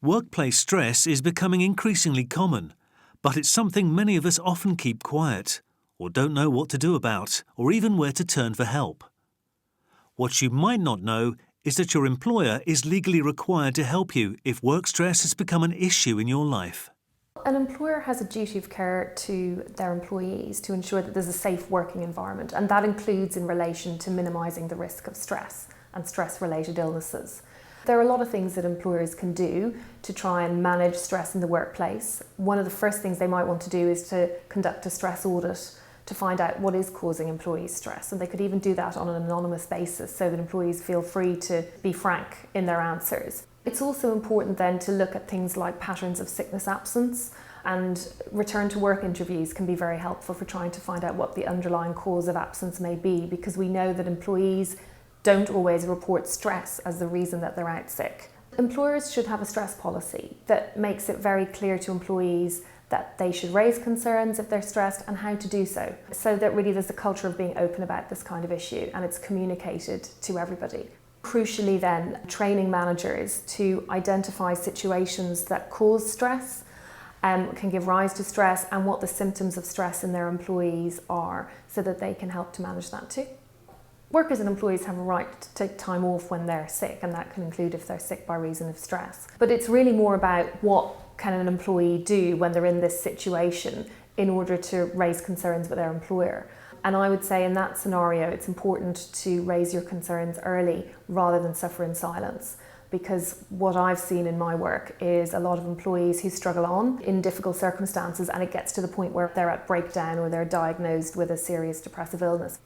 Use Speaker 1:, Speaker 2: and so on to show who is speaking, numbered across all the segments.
Speaker 1: Workplace stress is becoming increasingly common, but it's something many of us often keep quiet, or don't know what to do about, or even where to turn for help. What you might not know is that your employer is legally required to help you if work stress has become an issue in your life.
Speaker 2: An employer has a duty of care to their employees to ensure that there's a safe working environment, and that includes in relation to minimising the risk of stress and stress-related illnesses. There are a lot of things that employers can do to try and manage stress in the workplace. One of the first things they might want to do is to conduct a stress audit to find out what is causing employees stress, and they could even do that on an anonymous basis so that employees feel free to be frank in their answers. It's also important then to look at things like patterns of sickness absence, and return to work interviews can be very helpful for trying to find out what the underlying cause of absence may be, because we know that employees don't always report stress as the reason that they're out sick. Employers should have a stress policy that makes it very clear to employees that they should raise concerns if they're stressed and how to do so that really there's a culture of being open about this kind of issue and it's communicated to everybody. Crucially then, training managers to identify situations that cause stress, can give rise to stress, and what the symptoms of stress in their employees are so that they can help to manage that too. Workers and employees have a right to take time off when they're sick, and that can include if they're sick by reason of stress. But it's really more about what can an employee do when they're in this situation in order to raise concerns with their employer. And I would say in that scenario, it's important to raise your concerns early rather than suffer in silence. Because what I've seen in my work is a lot of employees who struggle on in difficult circumstances, and it gets to the point where they're at breakdown or they're diagnosed with a serious depressive illness.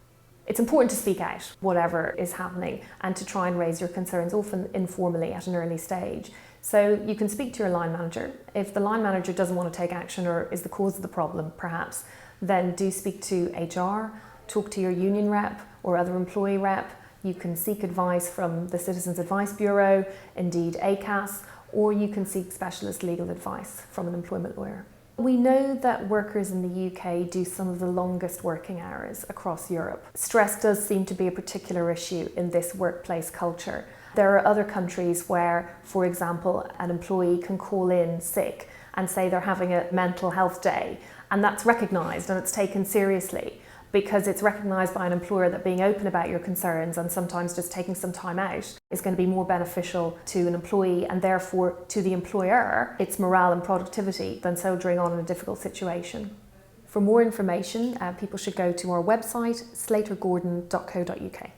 Speaker 2: It's important to speak out, whatever is happening, and to try and raise your concerns, often informally at an early stage. So you can speak to your line manager. If the line manager doesn't want to take action or is the cause of the problem, perhaps, then do speak to HR, talk to your union rep or other employee rep. You can seek advice from the Citizens Advice Bureau, indeed ACAS, or you can seek specialist legal advice from an employment lawyer. We know that workers in the UK do some of the longest working hours across Europe. Stress does seem to be a particular issue in this workplace culture. There are other countries where, for example, an employee can call in sick and say they're having a mental health day, and that's recognised and it's taken seriously, because it's recognised by an employer that being open about your concerns and sometimes just taking some time out is going to be more beneficial to an employee, and therefore to the employer, its morale and productivity, than soldiering on in a difficult situation. For more information, people should go to our website, slatergordon.co.uk.